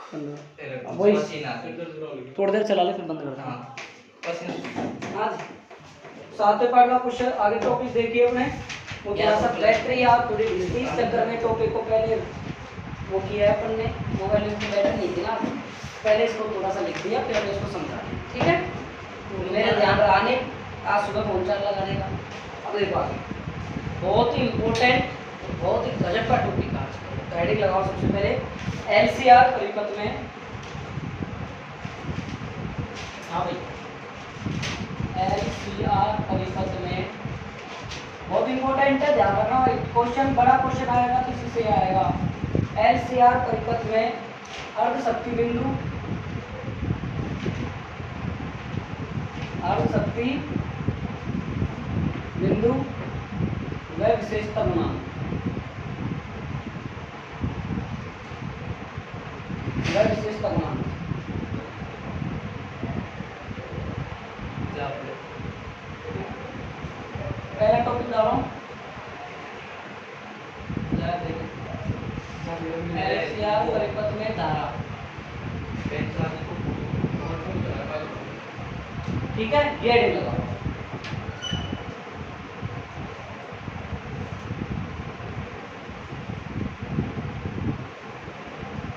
वही थोड़ी देर चला ले फिर बंद कर देना। हाँ जी, सातवें पार्ट का क्वेश्चन आगे टॉपिक देखिए अपने वो क्या सा बैटरी या थोड़ी इस चक्कर में टॉपिक को पहले वो किया है अपन ने, वो वाली बैटरी नहीं थी ना, पहले इसको थोड़ा सा लिख दिया फिर हमने इसको समझा, ठीक है। तो मेरे ध्यान रखने आज सुबह फोन चार्ज लगाने का। अब देखो आगे बहुत ही इम्पोर्टेंट बहुत ही गजब का टॉपिक आज गाइडिंग लगाओ। सबसे पहले एलसीआर परिपथ में, हाँ भाई एलसीआर परिपथ में बहुत इंपॉर्टेंट है, ध्यान रखना। क्वेश्चन बड़ा क्वेश्चन आएगा किसी से आएगा। एलसीआर परिपथ में अर्धशक्ति बिंदु, अर्धशक्ति बिंदु व विशेषता गुणांक, व विशेषता गुणांक। पहला टॉपिक डालो, एलसीआर परिपथ में धारा, ठीक है, ये हेडिंग लगाओ।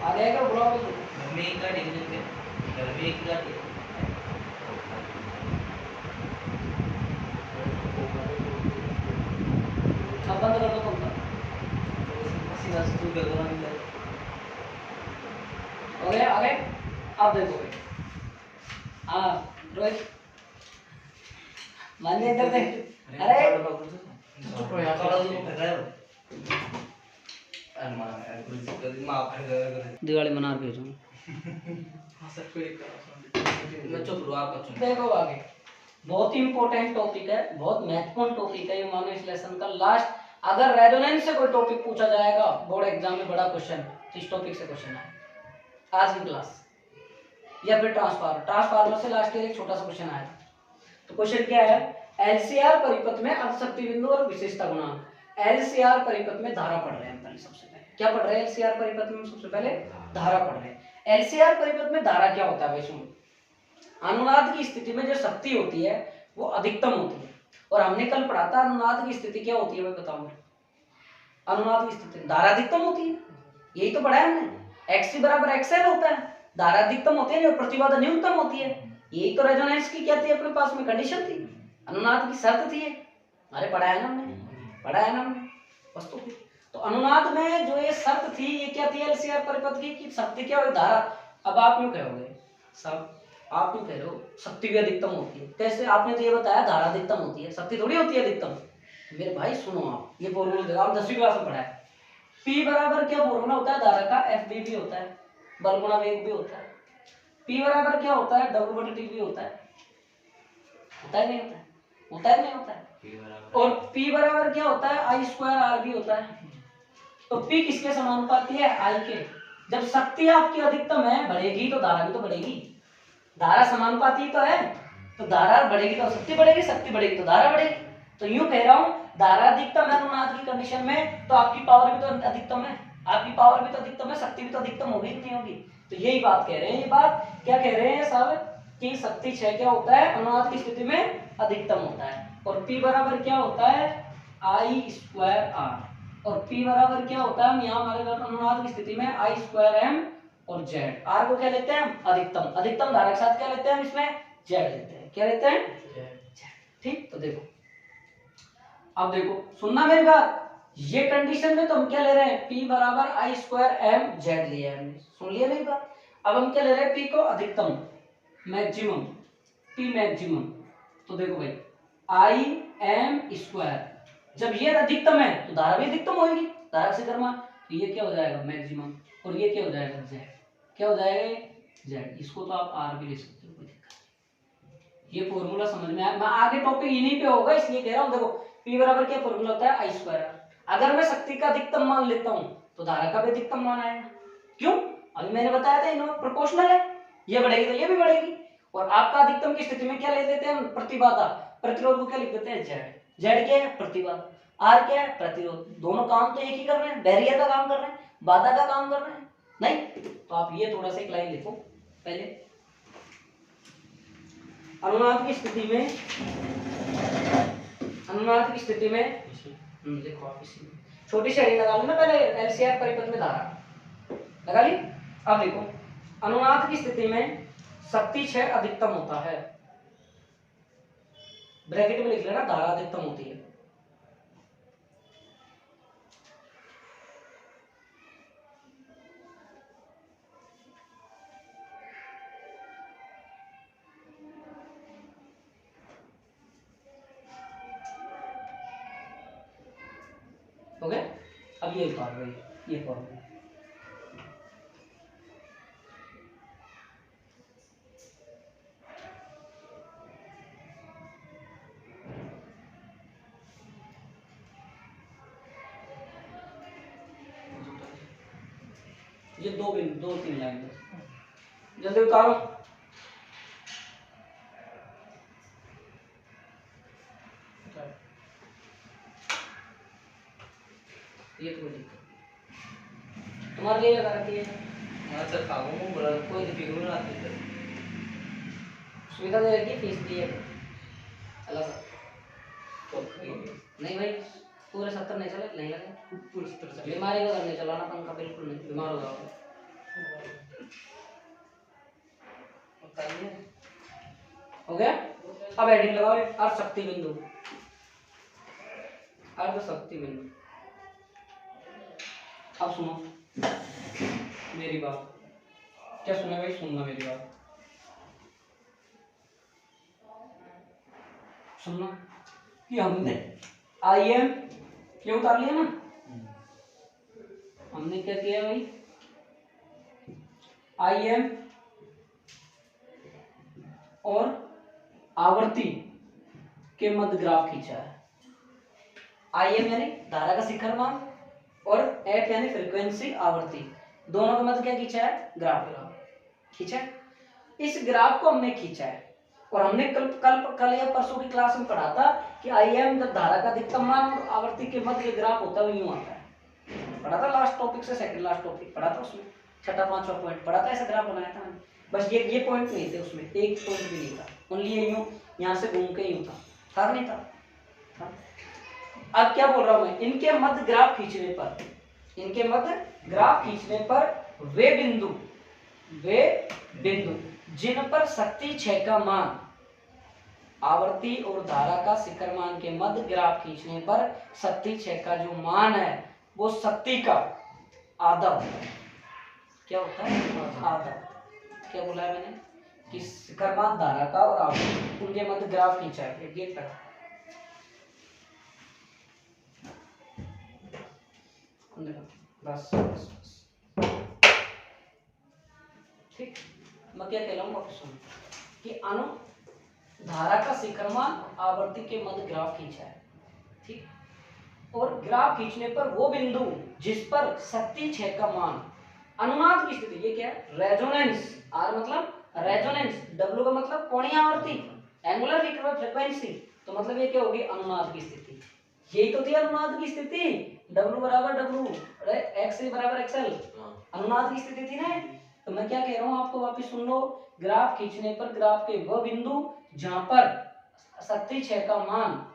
आ जाएगा ब्लॉक में एक का डिवीजन पे घर में एक का बंद कर दो पंखा। ओके आगे आप देखो हाँ रोहित मान इधर देख। अरे दिवाली मना रहे हो मैं चुप रहो आप देखो आगे बहुत ही इंपॉर्टेंट टॉपिक है, बहुत महत्वपूर्ण टॉपिक है ये, मानो इस लेसन का लास्ट। अगर रेजोनेंस से कोई टॉपिक पूछा जाएगा बोर्ड एग्जाम में बड़ा क्वेश्चन, इस टॉपिक से क्वेश्चन है आज की क्लास, या फिर ट्रांसफार्मर से लास्ट ईयर एक छोटा सा क्वेश्चन आया। तो क्वेश्चन क्या है, एलसीआर परिपथ में अर्धशक्ति बिंदु और विशेषता गुणांक। एलसीआर परिपथ में धारा पढ़ रहे हैं पहले, सबसे पहले क्या पढ़ रहे हैं एलसीआर परिपथ में, सबसे पहले धारा पढ़ रहे हैं। एलसीआर परिपथ में धारा क्या होता है भाई सुनो, अनुनाद की स्थिति में जो शक्ति होती है वो अधिकतम होती है। और हमने कल पढ़ा था अनुनाद की स्थिति क्या होती है, मैं बताऊंगा। अनुनाद की स्थिति धारा अधिकतम होती है, यही तो पढ़ा है हमने। एक्स बराबर एक्सएल होता है, धारा अधिकतम होती है, प्रतिबाधा न्यूनतम होती है। यही तो रेजोनेंस की क्या थी अपने पास में कंडीशन थी, अनुनाद की शर्त थी। अरे पढ़ा है ना हमने, पढ़ा है ना हमने वस्तु की। तो अनुनाद में जो ये शर्त थी ये क्या थी एलसीआर परिपथ की, कि शक्ति क्या हो धारा। अब आप यूं कहोगे सब, आप यूं कह रहे हो शक्ति भी अधिकतम होती है, कैसे? आपने तो ये बताया धारा अधिकतम होती है, शक्ति थोड़ी होती है अधिकतम। मेरे भाई सुनो आप, ये फॉर्मूला देखो, आप 10वीं क्लास में पढ़ा है। P बराबर क्या फॉर्मूला होता है धारा का, FB भी होता है, बल गुणा वेग भी होता है। P बराबर क्या होता है, W/T भी होता है, होता है नहीं होता है, होता है नहीं होता है। और P बराबर क्या होता है, I²R भी होता है। तो P किसके समानुपाती है, I के। जब शक्ति आपकी अधिकतम है बढ़ेगी तो धारा भी तो बढ़ेगी, धारा समानुपाती तो है, तो धारा बढ़ेगी तो शक्ति बढ़ेगी, शक्ति बढ़ेगी तो धारा बढ़ेगी। तो यूं कह रहा हूं धारा अधिकतम है अनुनाद की कंडीशन में, तो आपकी पावर भी तो अधिकतम है, आपकी पावर भी तो अधिकतम है, शक्ति भी तो अधिकतम होगी कि नहीं होगी। तो यही बात कह रहे हैं, ये बात क्या कह रहे हैं साहब, कि शक्ति क्षय क्या होता है अनुनाद की स्थिति में अधिकतम होता है। और P बराबर क्या होता है, I²R। और P बराबर क्या होता है, हम यहाँ हमारे अनुनाद की स्थिति में I²M और Z। R को क्या लेते हैं हम, अधिकतम। अधिकतम धारा के साथ क्या लेते हैं हम, इसमें Z लेते हैं। क्या लेते हैं, Z। ठीक, तो देखो अब देखो सुनना मेरी बात, ये कंडीशन में तो हम क्या ले रहे हैं, P बराबर I²M Z लिया है हमने, सुन लिया मेरी बात। अब हम क्या ले रहे हैं, P को अधिकतम, मैक्सिमम, P मैक्सिमम। तो देखो भाई IM², जब ये अधिकतम है तो धारा भी अधिकतम होगी, धारा से कर्मा, तो ये क्या हो जाएगा मैक्सिमम, और ये क्या हो जाएगा Z। क्या हो जाएगा Z, इसको तो आप R भी ले सकते हो, कोई दिक्कत नहीं। ये फॉर्मूला समझ में आया, मैं आगे टॉपिक इन्हीं पे होगा इसलिए कह रहा हूँ। देखो P बराबर क्या फॉर्मूला होता है, I²R। अगर मैं शक्ति का अधिकतम मान लेता हूँ तो धारा का भी अधिकतम मान आएगा, क्यों, अभी मैंने बताया था इन्होंने प्रोपोर्शनल है, ये बढ़ेगी तो ये भी बढ़ेगी। और आपका अधिकतम की स्थिति में क्या ले देते हैं हम, प्रतिबाधा, प्रतिरोध को क्या लिख देते हैं Z। Z क्या है, प्रतिबाधा, R क्या है, प्रतिरोध। दोनों काम तो एक ही कर रहे हैं, बैरियर का काम कर रहे हैं, बाधा का काम कर रहे हैं नहीं। तो आप ये थोड़ा सा एक लाइन लिखो पहले। अनुनाद की स्थिति में, अनुनाद की स्थिति में देखो आप इसी में छोटी सी हेडिंग लगा लो ना पहले, एलसीआर परिपथ में धारा लगा ली। अब देखो अनुनाद की स्थिति में शक्ति क्षय अधिकतम होता है, ब्रैकेट में लिख लेना धारा अधिकतम होती है। हो गया। अब ये उतार दो, ये फॉर्मूला ये दो तीन लाइन जल्दी उतारो। ये तो तुम्हारे लिए लगा रखी है। अच्छा खाओ मुंह बड़ा कोई दिक्कत नहीं आती है, सुविधा दे रखी, फीस दी है। चला सर तो नहीं भाई पूरे 70 नहीं चले, नहीं लगे पूरे 70 चले। बीमारी का घर नहीं चलाना पंखा, बिल्कुल नहीं, बीमार हो जाओगे। हो गया। अब हेडिंग लगाओ अर्ध शक्ति बिंदु, अर्ध शक्ति बिंदु। अब सुनो मेरी बात, क्या सुना भाई, सुनना मेरी बात, सुनना कि हमने आईएम ये उतार लिया ना, हमने क्या किया भाई, आईएम और आवर्ती के मध्य ग्राफ खींचा है। आईएम यानी धारा का शिखर मान और एफ यानी फ्रीक्वेंसी आवर्ती, दोनों के मध्य क्या खींचा है, ग्राफ खींचा है। इस ग्राफ को हमने खींचा है और हमने कल या परसों की क्लास में पढ़ा था कि आईएम जब धारा का अधिकतम मान और आवर्ती के मध्य ग्राफ होता है यूं आता है, पढ़ा था लास्ट टॉपिक से सेकंड लास्ट टॉपिक पढ़ा था, उसमें छठा पांचवा पॉइंट पढ़ा था, ऐसा ग्राफ बनाया था मैंने। बस ये पॉइंट नहीं थे उसमें, एक पॉइंट भी नहीं था, ओनली ये यूं यहाँ से घूम के यूं था नहीं था। अब क्या बोल रहा हूं मैं, इनके मध्य ग्राफ खींचने पर, इनके मध्य ग्राफ खींचने पर वे बिंदु जिन पर शक्ति क्षय का मान आवर्ती और धारा का शिखर मान के मध्य ग्राफ खींचने पर शक्ति क्षय का जो मान है वो शक्ति का आधा होता है। क्या होता है, आधा। क्या बोला है मैंने कि शिखर मान धारा का और आवर्ती उनके मध्य ग्राफ खींचा है, ये तक बस ठीक। मैं क्या कह रहा हूँ वापस सुनो कि अनु धारा का शिखर मान आवर्ती के मध्य ग्राफ खींचा है, ठीक, और ग्राफ खींचने पर वो बिंदु जिस पर शक्ति क्षय का मान अनुनाद की स्थिति, ये क्या है, रेजोनेंस, आर मतलब रेजोनेंस, डब्ल्यू का मतलब कोणीय आवर्ती, एंगुलर फ्रीक्वेंसी, तो मतलब ये क्या होगी, अनुनाद की स्थिति। यही तो थी अनुनाद की स्थिति, डब्ल्यू बराबर डब्ल्यू, एक्स बराबर एक्सएल, अनुनाद की स्थिति थी ना। तो मैं क्या कह रहा हूँ आपको वापस सुन लो, ग्राफ खींचने पर ग्राफ के वह बिंदु जहां पर शक्ति क्षय का मान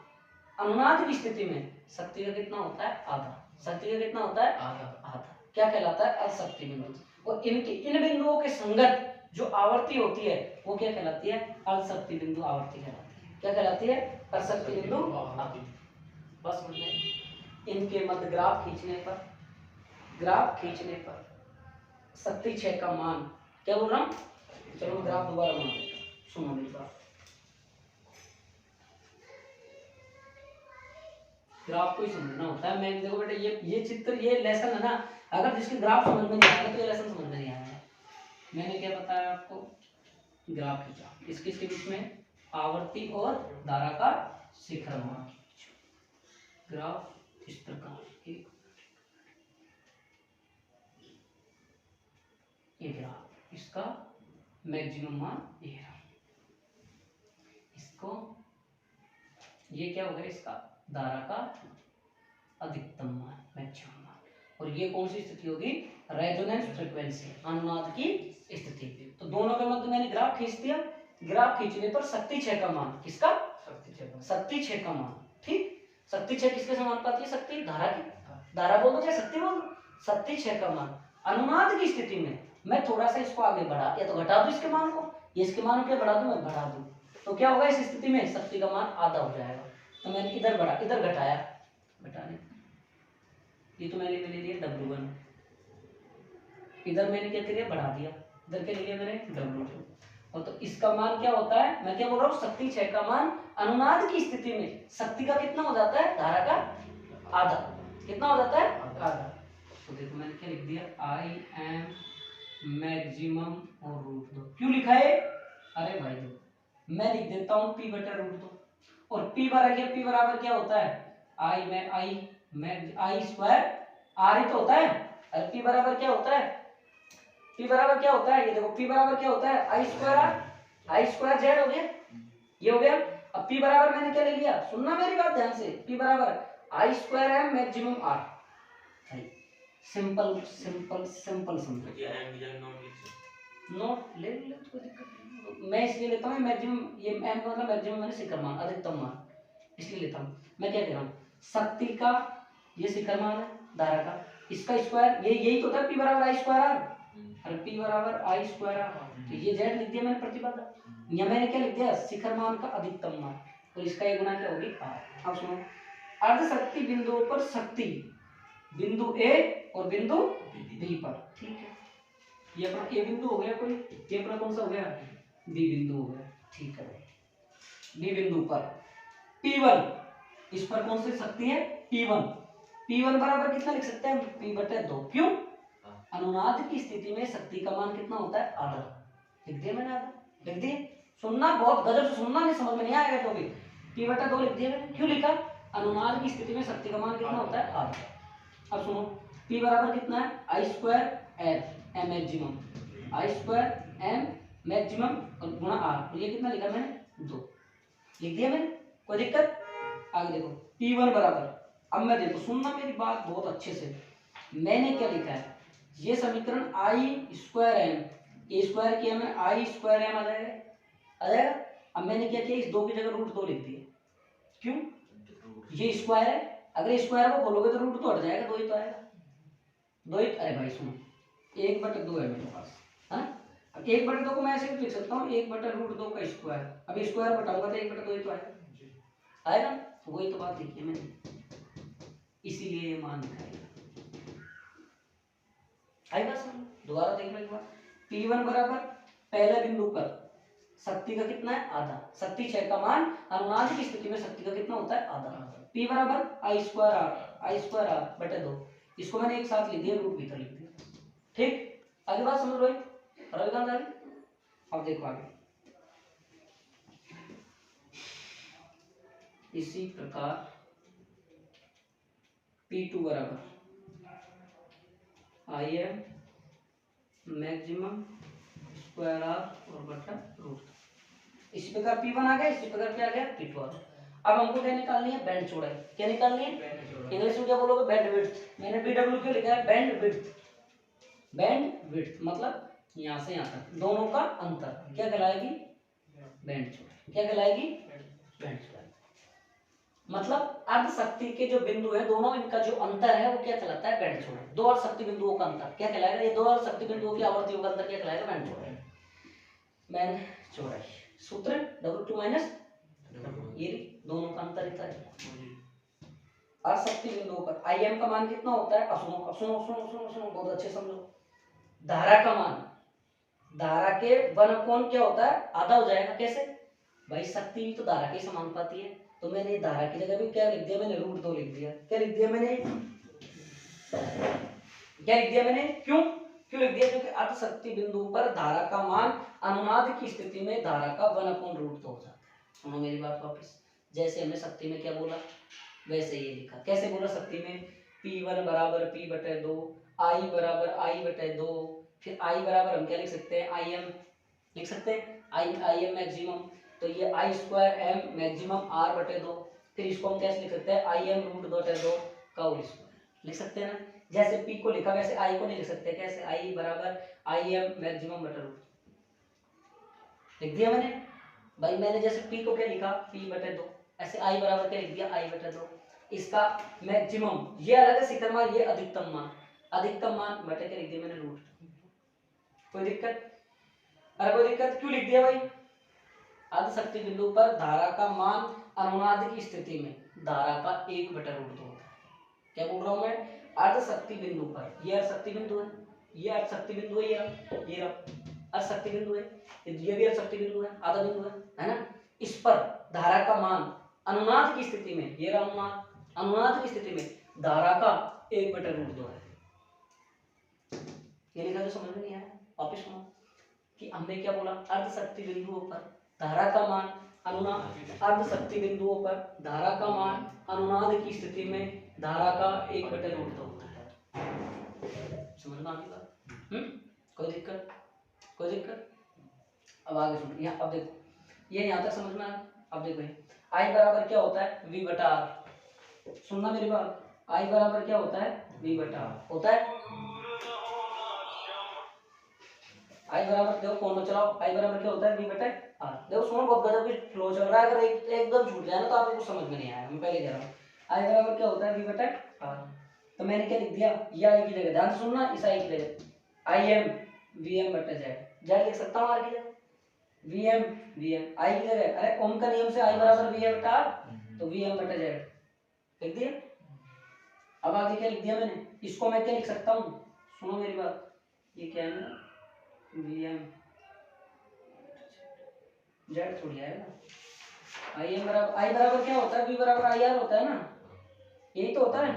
अनुनाद की स्थिति में शक्ति का कितना होता है, आधा, शक्ति का कितना होता है, आधा, क्या कहलाता है, अशक्ति बिंदु। और इनके इन बिंदुओं के संगत जो आवर्ती होती है वो क्या कहलाती है, अशक्ति बिंदु आवर्ती कहलाती है। क्या कहलाती है, अशक्ति बिंदु आवर्ती। बस समझ में। इनके मध्य ग्राफ खींचने पर शक्ति क्षय का मान, क्या बोल रहा हूं, चलो ग्राफ दोबारा बना देता हूं, सुनो मेरी बात। ग्राफ को ही समझना होता है। मैं देखो बेटा ये चित्र, ये लेसन है ना, अगर जिसके ग्राफ समझ में नहीं आएगा तो ये लेसन समझ में नहीं आएगा। मैंने क्या बताया आपको, ग्राफ खींचा, इसके बीच में आवर्ती और धारा का शिखर मान, ग्राफ इस प्रकार, ये ग्राफ, इसका मैक्सिमम मान ये है, इसको ये क्या होगा, इसका धारा का अधिकतम मान, मैक्सिमम मान, और ये कौन सी स्थिति होगी, रेजोनेंस फ्रीक्वेंसी, अनुनाद की स्थिति। तो दोनों के मध्य मैंने ग्राफ खींच दिया, ग्राफ खींचने पर शक्ति 6 का मान, किसका, शक्ति 6 का मान, ठीक। शक्ति 6 किसके समानुपाती है, शक्ति धारा की, धारा बोल दो चाहे शक्ति बोल दो, शक्ति 6 का मान। अनुनाद की स्थिति में मैं थोड़ा सा इसको आगे बढ़ा या तो घटा दूं इसके मान को, ये इसके मान को बढ़ा दूं, मैं बढ़ा दूं, तो क्या होगा इस स्थिति में, शक्ति का मान आधा हो जाएगा। तो मैंने इधर बढ़ा, इधर घटाया, घटाने ये तो मैंने ले लिया W1, इधर मैंने क्या किया, बढ़ा दिया, इधर क्या ले लिया मैंने W2, और तो इसका मान क्या होता है, मैं क्या बोल रहा हूँ, शक्ति 6 का मान अनुनाद की स्थिति में शक्ति का कितना हो जाता है, धारा का आधा, कितना हो जाता है, आधा। तो देखो मैंने क्या लिख दिया, I am मैक्सिमम और √2, क्यों लिखा है, अरे भाई दो मैं लिख देता हूँ P/√2, और P बराबर क्या होता है, I में I स्क्वायर R ही तो होता है, अरे P बराबर क्या होता है, P बराबर क्या होता है, ये देखो P बराबर क्या होता है, I square R, I square Z हो गया, ये हो गया। अब P बराबर मैंने क्या ले लिया, सुनना मेरी बात ध्यान से, P बराबर I square M maximum R, simple simple simple समझो, नोट ले ले कोई दिक्कत नहीं, मैं इसलिए लेता हूँ मैक्सिमम, ये M का मतलब मैक्सिमम मैंने शिखर मान, अधिकतम मान, इसलिए लेता हूँ। मैं क्या कह रहा हूँ, शक्ति का ये शिखर मान है, धारा का इसका स्क्वायर, ये यही तो था P बराबर I स्क्वायर R, अरे P बराबर I स्क्वायर R, तो ये Z लिख दिया मैंने प्रतिबाधा, या मैंने क्या लिख दिया, शिखर मान का अधिकतम मान, और इसका ये गुना क्या होगी R। अब सुनो, अर्ध शक्ति बिंदुओं पर शक्ति बिंदु A और बिंदु B पर, ठीक है, ये अपना A बिंदु हो गया कोई, ये अपना कौन सा हो गया, B बिंदु हो गया, ठीक है। B बिंदु पर P1, इस पर कौन सी शक्ति है, P1 बराबर कितना लिख सकते हैं, P/2, क्यों, अनुनाद की स्थिति में शक्ति का मान कितना होता है, आधा, लिख दिया मैंने, आधा लिख दिया, सुनना बहुत गजब से सुनना, नहीं समझ में नहीं आएगा तो भी, P/2 लिख दिया मैंने, क्यों लिखा, अनुनाद की स्थिति में शक्ति का मान कितना होता है, आधा। अब सुनो, P बराबर कितना है, I square M maximum, I square M maximum और गुणा R, तो ये कितना लिखा मैंने, 2 लिख दिया मैंने, कोई दिक्कत। आगे देखो P1 बराबर, अब मैं देखो सुनना मेरी बात बहुत अच्छे से, मैंने क्या लिखा है, ये समीकरण I square M, A square किया मैंने, I स्क्वायर M आ जाएगा। अब मैंने क्या किया, इस 2 की जगह √2 लिख दिया, क्यों, ये स्क्वायर है, अगर स्क्वायर को खोलोगे तो √2 हट जाएगा, 2 ही तो आएगा, 2 ही, अरे भाई सुनो 1/2 है मेरे पास, है ना, अब 1/2 को मैं ऐसे भी लिख सकता हूँ, 1/√2 का स्क्वायर, अब स्क्वायर बटाऊंगा तो 1/2 ही तो आएगा, वही तो बात लिखी है मैंने, इसीलिए ये मान दिखाएगा, आई बात समझ, दोबारा देख लो एक बार, P1 बराबर पहले बिंदु पर शक्ति का कितना है, आधा, शक्ति 6 का मान अनुनाद की स्थिति में शक्ति का कितना होता है, आधा, P बराबर I स्क्वायर R बटे 2, इसको मैंने एक साथ लिख दिया, रूट भीतर लिख दिया, ठीक, आगे बात समझ लो, रविकांत आगे, अब देखो आगे, इसी प्रकार P2 बराबर IM मैक्सिमम स्क्वायर R और बटा रूट, इसी प्रकार P1 आ गया, इसी प्रकार क्या आ गया, P2 आ गया। अब हमको क्या निकालनी है, बैंड चौड़ाई, क्या निकालनी है, इंग्लिश में क्या बोलोगे, बैंड विड्थ, मैंने BW क्यों लिखा है, बैंड विड्थ मतलब यहाँ से यहाँ तक दोनों का अंतर क्या कहलाएगी, बैंड चौड़ाई, क्या कहलाएगी, बैंड चौड़ाई, मतलब अर्ध शक्ति के जो बिंदु है दोनों, इनका जो अंतर है वो क्या कहलाता है, बैंड चौड़ाई, दो अर्ध शक्ति बिंदुओं का अंतर क्या कहलाएगा, ये दो अर्ध शक्ति बिंदुओं की आवर्तियों का अंतर क्या कहलाएगा, बैंड चौड़ाई, बैंड चौड़ाई, सूत्र W2 माइनस, ये दोनों का अंतर इतना है, अर्ध शक्ति बिंदुओं पर IM का मान कितना होता है, सुनो बहुत अच्छे समझो, धारा का मान, धारा के 1/, क्या होता है, आधा हो जाएगा, कैसे भाई, शक्ति भी तो धारा के समानुपाती है, तो मैंने धारा की जगह भी क्या लिख दिया, मैंने √2 लिख दिया, क्या लिख दिया मैंने, क्यों लिख दिया, क्योंकि अर्ध शक्ति बिंदु पर धारा का मान अनुनाद की स्थिति में धारा का 1/√2 हो जाता है। सुनो मेरी बात वापस, जैसे हमने शक्ति में क्या बोला वैसे ये लिखा, कैसे बोला, शक्ति में P1 बराबर P/2, I बराबर I/2, फिर I बराबर हम क्या लिख सकते हैं, IM लिख सकते हैं, IM मैक्सिमम, तो ये I square M maximum R/2, फिर इसको हम कैसे लिख सकते हैं, IM √2 का होल स्क्वायर लिख सकते हैं ना, जैसे पी को लिखा वैसे आई को नहीं लिख सकते, कैसे आई बराबर आई एम मैक्सिमम बटा रूट, लिख दिया मैंने भाई। मैंने जैसे पी को क्या लिखा पी बटे 2, ऐसे आई बराबर क्या लिख दिया आई बटे 2। इसका मैक्सिमम ये अलग है शिखर मान, ये अधिकतम मान, अधिकतम मान बटे क्या लिख दिया मैंने रूट। कोई दिक्कत? अरे कोई दिक्कत क्यों लिख दिया भाई? अर्ध शक्ति बिंदु पर धारा का मान अनुनाद की स्थिति में धारा का 1 बटा रूट 2 होता है। क्या बोल रहा हूं मैं? अर्ध शक्ति बिंदु पर, ये अर्ध शक्ति बिंदु है, ये अर्ध शक्ति बिंदु है, ये अर्ध शक्ति बिंदु है, ये भी अर्ध शक्ति बिंदु है, आधा बिंदु है ना। इस पर धारा का मान अनुनाद की स्थिति में, ये अनुनाद, अनुनाद की स्थिति में धारा का 1 बटा रूट 2 है। ये लिखा जो समझ में नहीं आया वापिस सुनो कि हमने क्या बोला, अर्ध शक्ति बिंदुओं पर धारा का मान अनुनाद, अर्ध शक्ति बिंदुओं पर धारा का मान अनुनाद की स्थिति में धारा का 1 बटे रूट 2 होता है। समझ में आती बात? कोई दिक्कत? कोई दिक्कत? अब आगे सुनो, यहाँ अब देखो, ये यहाँ तक समझ में आया। अब देखो आई बराबर क्या होता है v बटा आर, सुनना मेरी बात, आई बराबर क्या होता है v बटा आर होता है। आई बराबर देखो कौन चलाओ, आई बराबर क्या होता है v बटा आर। देखो सुनो बहुत गजब की फ्लो चल रहा है, अगर एकदम छूट जाए ना तो आपको कुछ समझ में नहीं आया, मैं पहले कह रहा हूँ। आई बराबर क्या होता है v बटा आर, तो मैंने क्या लिख दिया, ये आई की जगह ध्यान से सुनना, इस आई की जगह आई एम वी एम बटा जेड, जेड लिख सकता हूँ आर की जगह, वी एम आई की जगह, अरे ओम का नियम से आई बराबर वी एम बटा आर, तो वी एम बटा जेड लिख दिया। अब आगे क्या लिख दिया मैंने, इसको मैं क्या लिख सकता हूँ, सुनो मेरी बात, ये क्या है वी एम जेड थोड़ी आएगा, आई एम बराबर, आई बराबर क्या होता है वी बराबर आई आर होता है ना, यही तो होता है,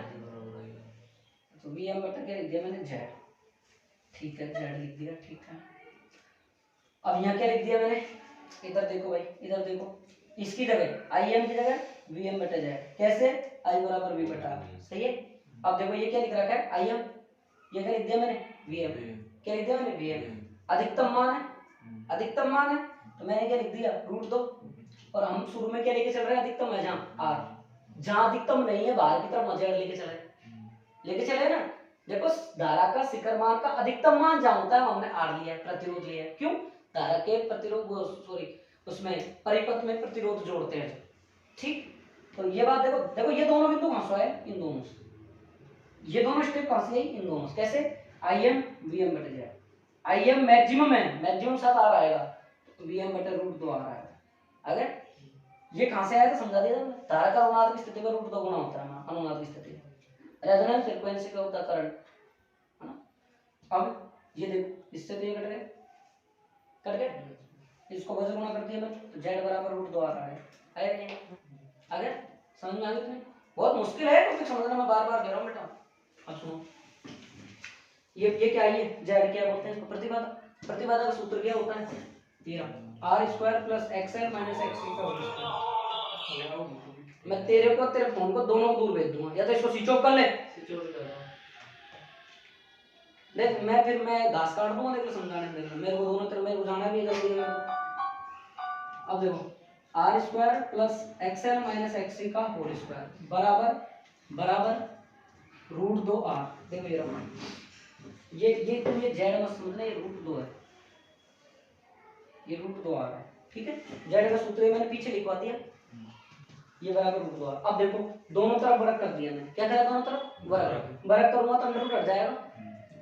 तो वी एम बटा क्या लिख दिया मैंने जेड, ठीक है जेड लिख दिया, ठीक है। अब यहाँ क्या लिख दिया मैंने, इधर देखो भाई, इधर देखो, इसकी जगह आई एम की जगह वी एम बटा जेड, कैसे आई बराबर वी बटा आर, सही है। अब देखो ये क्या लिख रखा है आई एम, ये क्या लिख दिया मैंने वी एम, क्या लिख दिया मैंने वी एम, अधिकतम मान है, अधिकतम मान है, तो मैंने क्या लिख दिया रूट 2, और हम शुरू में क्या लेके चल रहे हैं अधिकतम है जहाँ आर, जहाँ अधिकतम नहीं है बाहर की तरफ जेड लेके चले ना। देखो धारा का शिखर मान का अधिकतम मान जहाँ होता है हमने आर लिया है, प्रतिरोध लिया है, क्यों? धारा के प्रतिरोध सॉरी उसमें परिपथ में प्रतिरोध जोड़ते हैं, ठीक। तो ये बात देखो, देखो ये दोनों बिंदु कहाँ से आए, इन दोनों से, ये दोनों स्टेप कहाँ से आई, इन दोनों से, कैसे आई एम वी एम बटे जेड, आई एम मैक्सिमम है, मैक्सिमम साथ आ आएगा, तो वी एम बटे रूट 2 आ रहा है। अगर ये कहाँ से आया तो समझा दिया, धारा का अनुनाद की स्थिति में रूट 2 गुना होता है अनुनाद की स्थिति, रेजोनेंस फ्रीक्वेंसी का होता करंट है ना। अब ये देखो इससे तो ये कट गए, इसको वजन गुणा कर दिया मैं, तो जेड बराबर रूट 2 आ रहा है, आया नहीं? आगे समझ में आ गया तुम्हें? बहुत मुश्किल है टॉपिक समझना, मैं बार बार कह रहा हूँ बेटा। अब सुनो, ये क्या है, जेड क्या बोलते हैं इसको, प्रतिबाधा, प्रतिबाधा का सूत्र क्या होता है, ये R square plus XL minus XC का होल स्क्वायर। मैं तेरे फोन को दोनों को दूर भेज दूंगा, या तो इसको स्विच ऑफ कर ले, देख मैं घास काट दूंगा, देख समझाने दे, मेरे को दोनों तरफ मेरे को जाना भी जल्दी है। अब देखो R square plus XL minus XC का होल स्क्वायर बराबर रूट 2 आर। देखो ये रहा, ये तुम ये जेड मत समझना, ये रूट 2 है, ये रूट 2 आ रहा है, ठीक है। जेड का सूत्र मैंने पीछे लिखवा दिया, ये बराबर रूट 2 आ। अब देखो दोनों तरफ वर्ग कर दिया मैंने, क्या करा दोनों तरफ वर्ग करूंगा तो अंडर रूट हट जाएगा,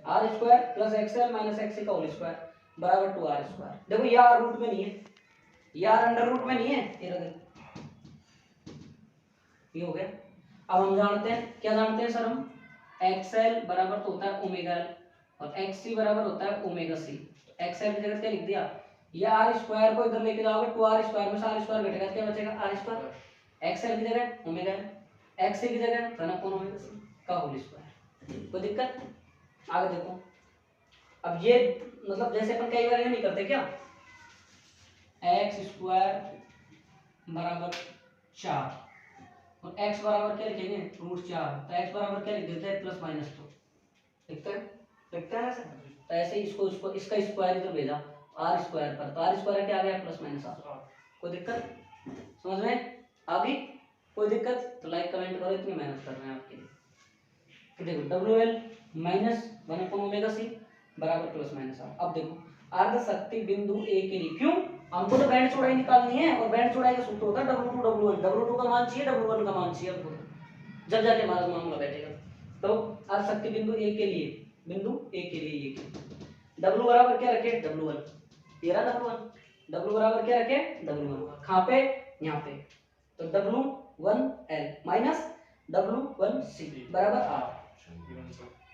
R square plus XL minus XC का होल स्क्वायर बराबर 2 आर स्क्वायर। देखो ये आर रूट में नहीं है, ये आर अंडर रूट में नहीं है, ये हो गया। अब हम जानते हैं, क्या जानते हैं सर हम, एक्सएल बराबर तो होता है ओमेगा एल और एक्ससी बराबर होता है ओमेगा सी। एक्सएल की जगह क्या लिख दिया, ये आर स्क्वायर को इधर लेके जाओगे 2 आर स्क्वायर में से आर स्क्वायर घटेगा, क्या बचेगा आर स्क्वायर, एक्सएल की जगह ओमेगा एल, एक्ससी की जगह धन अपॉन ओमेगा सी का होल स्क्वायर। कोई दिक्कत? आगे देखो, अब ये मतलब जैसे अपन कई बार ये नहीं करते क्या, एक्स स्क्वायर बराबर 4 और x बराबर क्या लिखेंगे रूट 4, तो x बराबर क्या लिख देते हैं प्लस माइनस 2, लिखते हैं ऐसे, तो ऐसे इसको इसका स्क्वायर इधर भेजा आर स्क्वायर पर, तो आर स्क्वायर क्या आ गया प्लस माइनस आर। कोई दिक्कत समझ में आ गई? कोई दिक्कत तो लाइक कमेंट करो, इतनी मेहनत कर रहे हैं आपके लिए। तो देखो WL माइनस 1/ओमेगा c बराबर प्लस माइनस r। अब देखो अर्ध शक्ति बिंदु A के लिए, क्यों हमको तो बैंड चौड़ाई निकालनी है, और बैंड चौड़ाई का सूत्र होता है W2 W1। W2 का मान चाहिए, W1 का मान चाहिए हमको, जब जाके हमारा मामला बैठेगा। तो अर्ध शक्ति बिंदु A के लिए, बिंदु A के लिए ये W बराबर क्या रखे, W1, ये रहा W1। W बराबर क्या रखे, W1, कहाँ पे, यहाँ पे। तो W1L माइनस W1C बराबर R।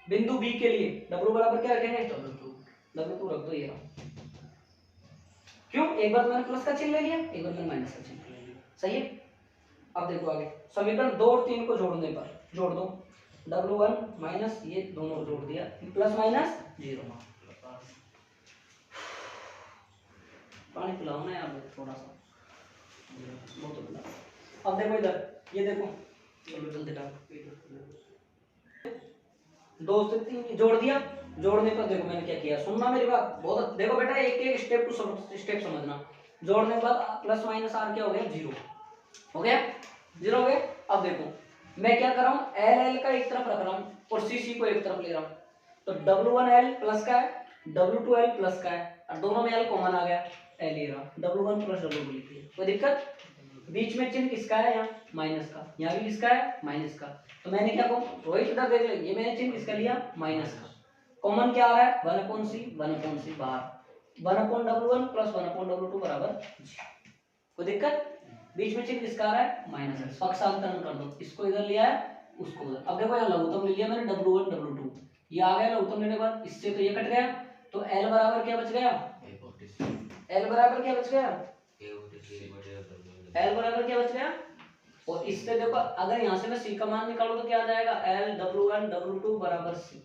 बिंदु B के लिए W बराबर क्या रखेंगे, W2 रख दो, ये रहा। क्यों, एक बार मैंने प्लस का चिन्ह ले लिया, एक बार मैंने माइनस का चिन्ह ले लिया, सही है। अब देखो आगे समीकरण 2 और 3 को जोड़ने पर, जोड़ दो W1 माइनस ये दोनों को जोड़ दिया, प्लस माइनस 0। पानी पिलाओ ना यार थोड़ा सा, बहुत तो पिलाओ। अब देखो इधर, ये देखो जल्दी डाल, 2 से 3 जोड़ दिया। जोड़ने पर देखो मैंने क्या किया, सुनना मेरी बात बहुत, देखो बेटा एक एक स्टेप टू स्टेप समझना। जोड़ने के बाद प्लस माइनस आर क्या हो गया, 0 हो गया, 0 हो गया। अब देखो मैं क्या कर रहा हूँ, एल एल का एक तरफ रख रहा हूँ और सी सी को एक तरफ ले रहा हूँ। तो W1L प्लस का है, W2L प्लस का है, और दोनों में L कॉमन आ गया, L ये रहा, W1 प्लस W2 लिखिए, कोई दिक्कत। बीच में चिन्ह किसका है, यहाँ माइनस का, यहाँ भी किसका है, माइनस का। तो मैंने क्या कहूँ, रोहित इधर देख ले, ये मैंने चिन्ह किसका लिया, माइनस का। कॉमन क्या आ रहा है, 1/c बाहर, 1/W1 प्लस 1/W2 बराबर 0। कोई दिक्कत। बीच में चिन्ह किसका आ रहा है, माइनस। पक्षांतरण कर दो, इसको इधर लिया है, उसको उधर। अब देखो यहाँ लघुत्तम ले लिया मैंने W1 W2, ये आ गया लघुत्तम लेने के बाद, इससे तो ये कट गया, तो L बराबर क्या बच गया, L बराबर क्या बच गया, L बराबर क्या बच गया। और इससे देखो अगर यहाँ से मैं C का मान निकालूं तो क्या आ जाएगा, L W1 W2 बराबर C,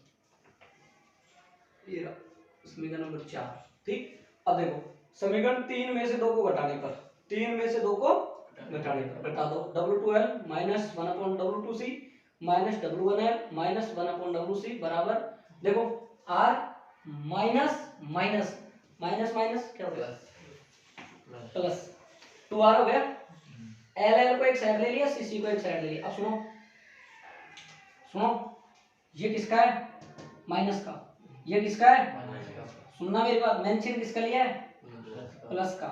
ये रहा समीकरण नंबर 4। ठीक, अब देखो समीकरण 3 में से 2 को घटाने पर, 3 में से 2 को घटाने पर घटा दो, W2L minus 1/W2C minus W1L minus 1/WC बराबर, देखो R minus minus minus minus क्या हो गया, प्लस 2R हो गया। L को एक साइड ले लिया, CC को एक साइड ले लिया। अब सुनो सुनो, ये किसका है, माइनस का, ये किसका है, सुनना मेरी बात, मैंने चिन्ह किसका लिया है, प्लस का।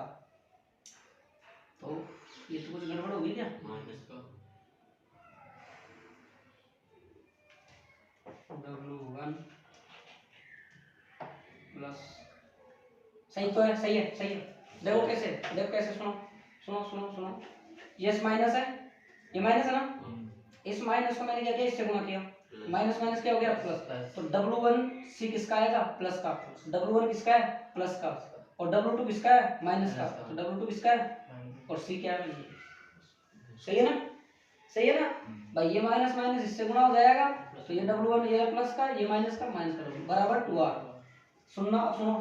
तो ये तो कुछ गड़बड़ होगी क्या, W1 प्लस, सही तो है, सही है, सही है। देखो कैसे, देखो कैसे, सुनो सुनो सुनो सुनो, ये माइनस है, ये माइनस है ना, इस माइनस को मैंने क्या किया, इससे गुणा किया, माइनस माइनस क्या हो गया, प्लस। तो W1C किसका आएगा, प्लस का, W1 किसका है, प्लस का, और W2 किसका है, माइनस का, तो W2 किसका है, और C क्या है, सही है ना, सही है ना भाई। ये माइनस माइनस इससे गुणा हो जाएगा, तो ये W1 ये प्लस का, ये माइनस का, माइनस का बराबर 2R। सुनना, अब सुनो,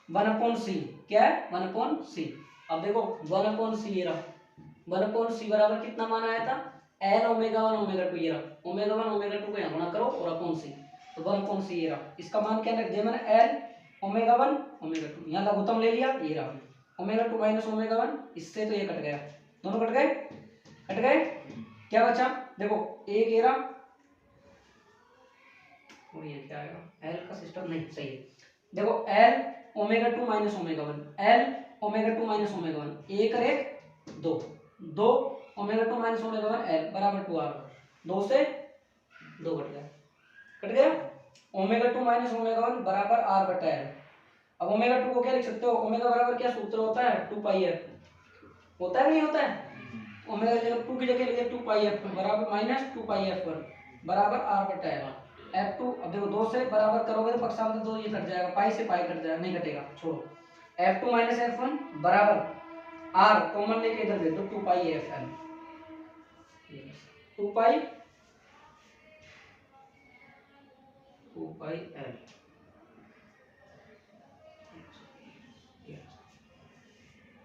1/C क्या है, 1/C। अब देखो 1/C ये रहा, 1/C बराबर कितना मान आया था, L ओमेगा 1 ओमेगा 2, ये रहा, ओमेगा 1 ओमेगा 2 को यहाँ गुणा करो और अपॉन C, तो 1/C ये रहा। इसका मान क्या रख दिया मैंने, L ओमेगा 1 ओमेगा 2, यहाँ लघुत्तम ले लिया, ये रहा ओमेगा 2 माइनस ओमेगा 1, इससे तो ये कट गया, दोनों कट गए, कट गए। क्या बचा, देखो एक ये रहा, और ये क्या आएगा, L का सिस्टम नहीं सही है। देखो L omega 2 minus omega 1, L omega 2 minus omega 1, एक और एक 2, 2 ओमेगा 2 माइनस ओमेगा 1 L बराबर 2R, 2 से 2 कट गया, कट गया। ओमेगा 2 माइनस ओमेगा 1 बराबर R बटा L। अब ओमेगा 2 को क्या लिख सकते हो, ओमेगा बराबर क्या सूत्र होता है, 2 पाई f होता है, नहीं होता है, ओमेगा जगह 2 की जगह लिखे 2 पाई f बराबर माइनस 2 पाई f1 बराबर R बटा L। F2 अब देखो 2 से बराबर करोगे तो पक्षांतर 2 ये कट जाएगा, पाई से पाई कट जाएगा, नहीं कटेगा, छोड़ो। F2 माइनस F1 बराबर R कॉमन लेके इधर भेज दो, 2 पाई Fn, 2 पाई L।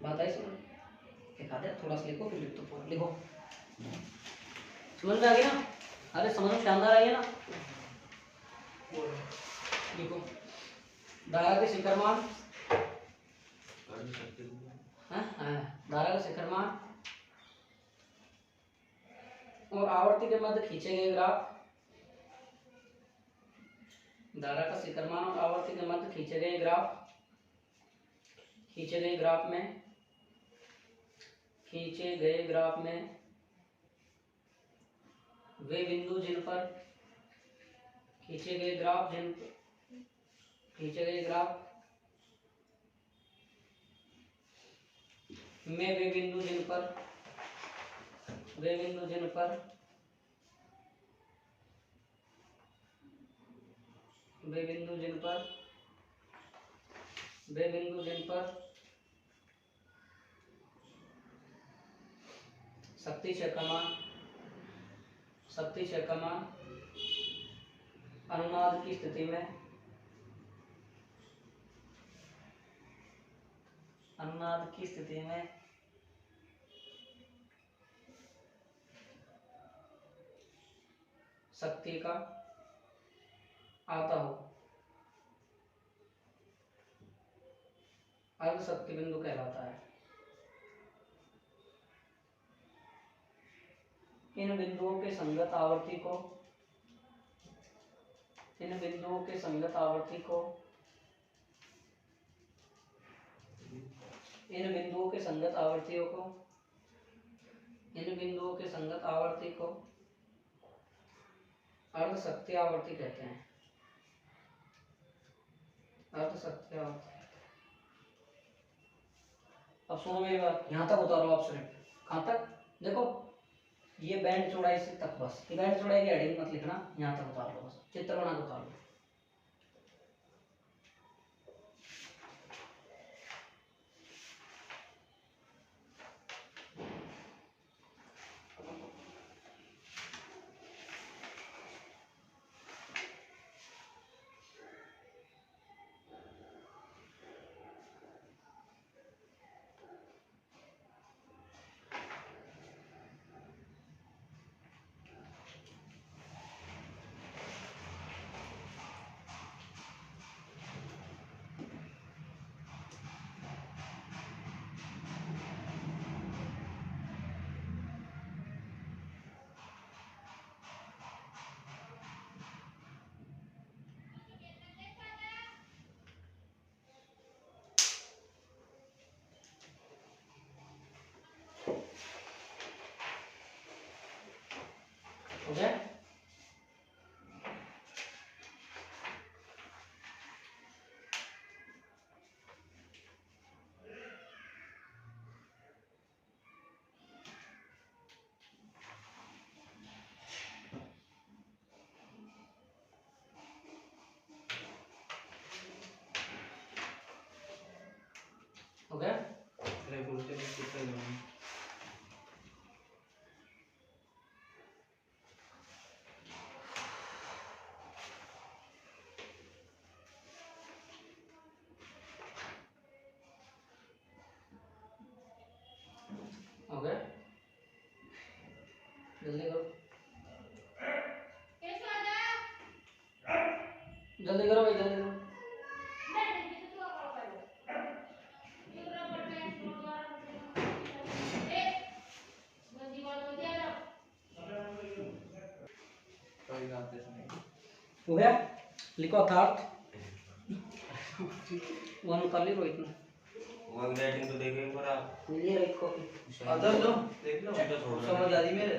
बात आई समझ, दिखा दे थोड़ा सा, लिखो फिर लिख दो पूरा, लिखो, समझ में आ गया ना, अरे समझ में शानदार आई है ना। देखो धारा के शिखर मान, धारा का शिखर मान और आवर्ती के मध्य खींचे गए ग्राफ, धारा का शिखरमान और आवर्ती के मध्य खींचे गए ग्राफ में वे बिंदु जिन पर खींचे गए ग्राफ में वे बिंदु जिन पर शक्ति से कमान अनुनाद की स्थिति में शक्ति का आता हो अर्ध शक्ति बिंदु कहलाता है। इन बिंदुओं के संगत आवर्ती को अर्ध शक्ति आवर्ती कहते हैं। अब सुनो मेरी बात, यहाँ तक उतारो आप सिर्फ। कहाँ तक? देखो ये बैंड चौड़ाई से तक, बस ये बैंड चौड़ाई की हेडिंग मत लिखना, यहाँ तक उतार लो, बस चित्र बना के उतार लो। हो गया? हो गया? हो गया? जल्दी करो, जल्दी करो भाई, जल्दी करो। हो गया? लिखो अर्थात वन उतार ली रोहित ने। वन राइटिंग तो देखें पर आप ये लिखो अदर लो, देख लो समझ आ रही मेरे।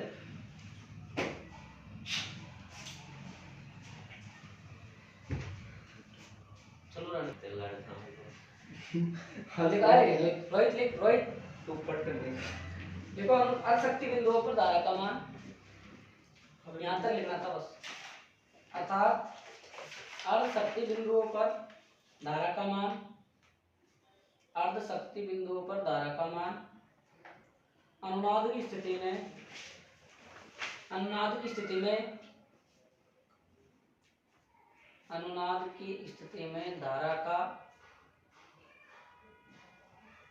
चलो रानी तेल लगा था लिख आ रही है, रोहित लिख, रोहित तो पट कर दे। देखो अशक्ति बिंदुओं पर धारा का मान, अब यहाँ तक लिखना था बस। अर्थात अर्धशक्ति बिंदुओं पर धारा का मान, अर्धशक्ति बिंदुओं पर धारा का मान अनुनाद की स्थिति में धारा का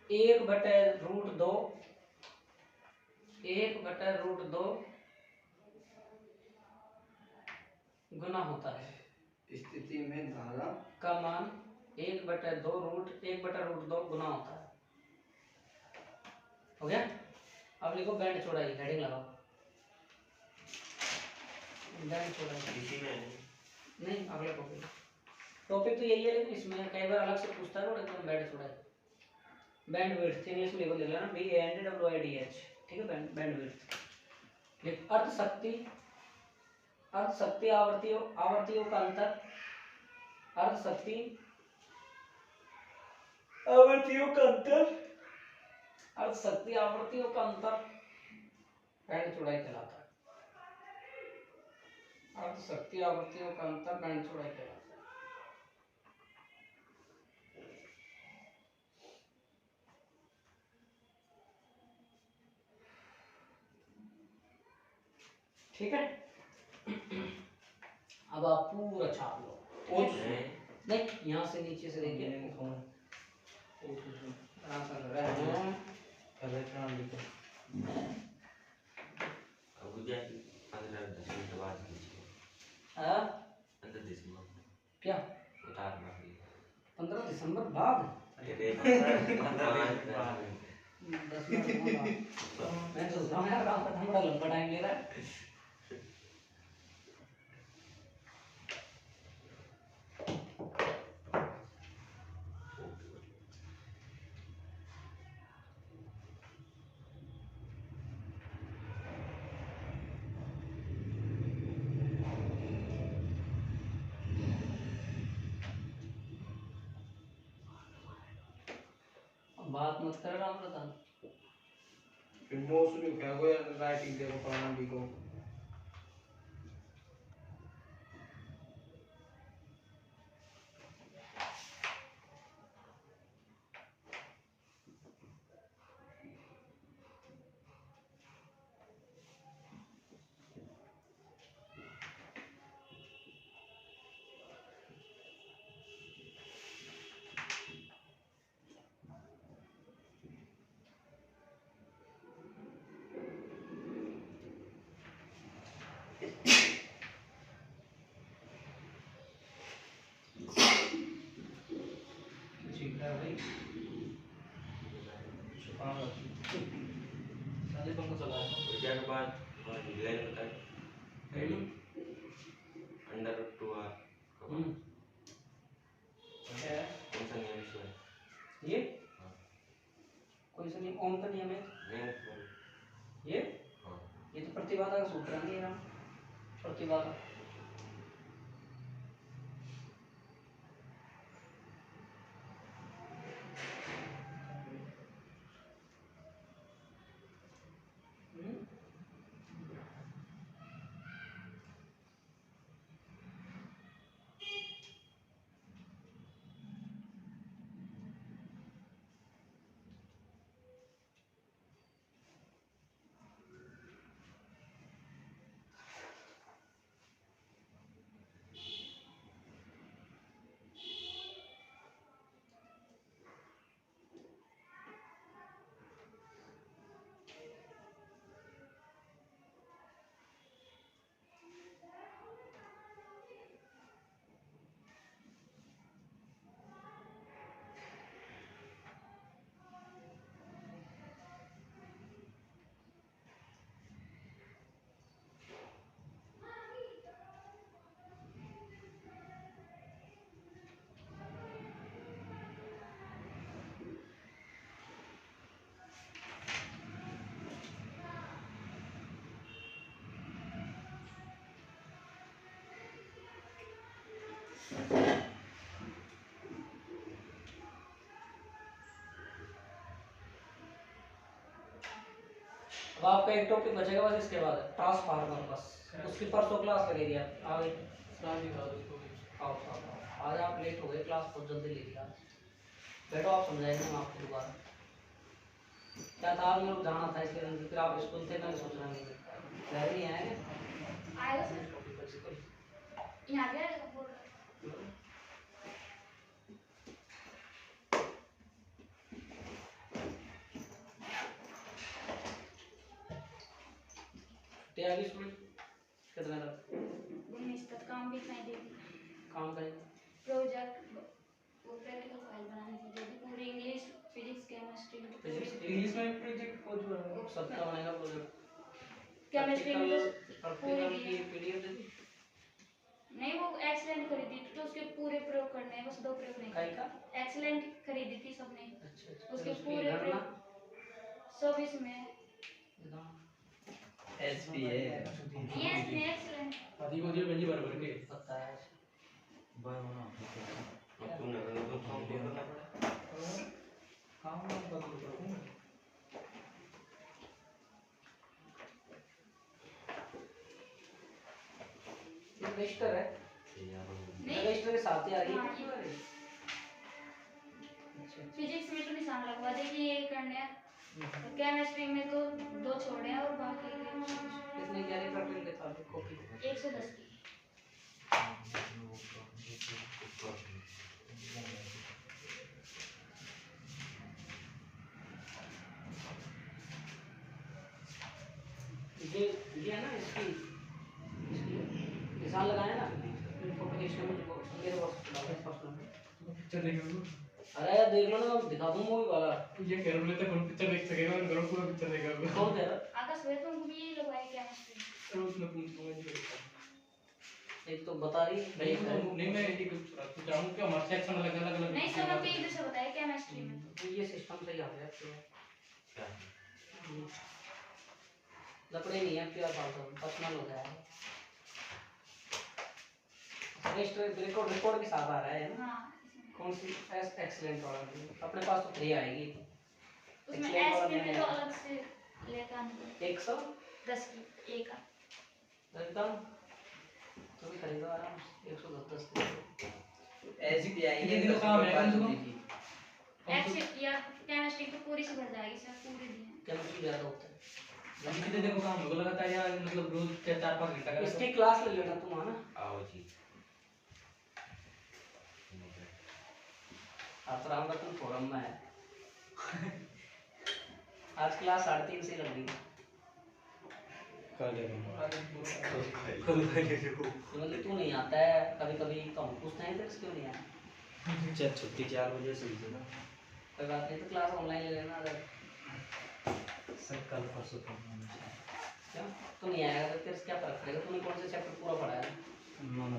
1/√2 गुना होता है। स्थिति में धारा का मान 1/√2 गुना होता है। हो गया? अब लिखो बैंड चौड़ाई, हेडिंग लगाओ। बैंड चौड़ाई इसी में नहीं, अगले टॉपिक टॉपिक तो यही है, लेकिन इसमें कई बार अलग से पूछता है और एकदम बैठ थोड़ा बैंडविड्थ इंग्लिश में लिख लेना BANDWIDH, ठीक है, बैंडविड्थ। लिख अर्थ शक्ति, अर्थ शक्ति आवर्तियों आवर्तियों का अंतर, अर्थ शक्ति आवर्तियों का अंतर, अर्थ शक्ति आवर्तियों का अंतर बैंड चौड़ाई कहलाता है। अर्थ शक्ति आवर्तियों का अंतर बैंड चौड़ाई कहलाता है। ठीक है, अब आप पूरा छाप लो। नहीं, यहाँ से नीचे से देखिए क्या 15 दिसंबर बाद 10 मिनट मैं सोच रहा हूँ यार काम खत्म बड़ा लंबा टाइम ले रहा है। बात मत कर राम रतन, फिर मोस्टली क्या को राइटिंग देखो पढ़ना भी को ठीक है भाई, साले पंखा चला है हेडिंग अंडर टू आर क्या है कौन सा नियम से ये, कोई सा नहीं ओम का नियम है ये तो प्रतिबाधा का सूत्र है ना, प्रतिबाधा अब आपका एक टॉपिक बचेगा बस, इसके बाद ट्रांसफार्मर, बस उसकी परसों क्लास लगेगी। आप आ गए आओ आज आप लेट हो गए, क्लास बहुत जल्दी ले लिया। बैठो आप समझाएंगे हम आपको दोबारा। क्या था आज मेरे को जाना था इसके लिए, फिर आप स्कूल थे, मैंने सोच रहा नहीं घर नहीं आएंगे आएगा सर, यहाँ पे आएगा बोल रहा है। त्यागी स्कूल कितना तक 19 तक काम भी नहीं देगी, काम करेंगे? प्रोजेक्ट वो प्रैक्टिकल फाइल बनाने की देगी, पूरी इंग्लिश फिजिक्स केमिस्ट्री इंग्लिश में प्रोजेक्ट को जो है सबका बनेगा प्रोजेक्ट। केमिस्ट्री में तो प्रैक्टिकल की पीडीएफ दे दी नहीं वो एक्सीलेंट खरीदी थी तो उसके पूरे प्रयोग करने हैं, बस 2 प्रयोग नहीं। काय का? एक्सीलेंट खरीदी थी सबने, अच्छा उसके उसकी पूरे गणना प्रयोग सब इसमें है। एसपी है ये इसमें एक्सीलेंट आधी को दियो बंजी बराबर के पता है बाय होना अब तुमने तो काम करना पड़ा काम ना बदल करो ये रजिस्टर है, नहीं रजिस्टर के साथ ही आ रही हाँ, है। ये- अच्छा फिजिक्स में तो निशान लगवा देगी ये करने हैं, केमिस्ट्री में तो 2 छोड़े हैं और बाकी के कितने गहरे प्रॉब्लम के था कॉपी 110 की। ये है ना इसकी निशान लगाया ना कॉम्बिनेशन में वो मेरे पास पिक्चर देखेंगे अरे यार देख लो ना मैं दिखा दूं मूवी वाला ये कह रहे थे कौन पिक्चर देख सकेगा और पूरा पिक्चर देखेगा कौन कह रहा आकाश भाई तुमको भी यही लगवाया केमिस्ट्री। रोज में पूछूंगा जी एक तो बता रही नहीं मैं एक कुछ चाहूं कि हमारे सेक्शन अलग अलग नहीं सब हमको इधर से बताया केमिस्ट्री में। तो ये सिस्टम सही आ गया तो लकड़े नहीं है प्यार फालतू पर्सनल हो गया है रजिस्टर रिकॉर्ड रिकॉर्ड के साथ आ रहा है ना हाँ इसमें। कौन सी एस एक्सीलेंट वाला अपने पास तो 3 आएगी उसमें Excellent वाला एस में मैंने तो अलग से लेकर आना पड़ेगा। 110 की एक का एकदम तो भी खरीदो आराम से 110 ऐसी भी आई कितने दिन काम है कम से कम एक्स या केमिस्ट्री तो पूरी से भर जाएगी सर पूरे दिन। केमिस्ट्री ज्यादा होता है हम कितने देखो काम होगा लगातार या मतलब रोज 4-5 घंटा का इसकी क्लास ले लेना तुम है ना आओ जी आप राम रतन फोरम में है आज क्लास 3:30 से लग रही मतलब तू नहीं आता है कभी कभी तो हम पूछते हैं तेरे से क्यों नहीं आया छुट्टी 4 बजे से ही ना कोई बात नहीं तो क्लास ऑनलाइन ले लेना अगर सर कल परसों क्यों तू नहीं आएगा तो तेरे से क्या फर्क पड़ेगा तूने कौन से चैप्टर पूरा पढ़ा है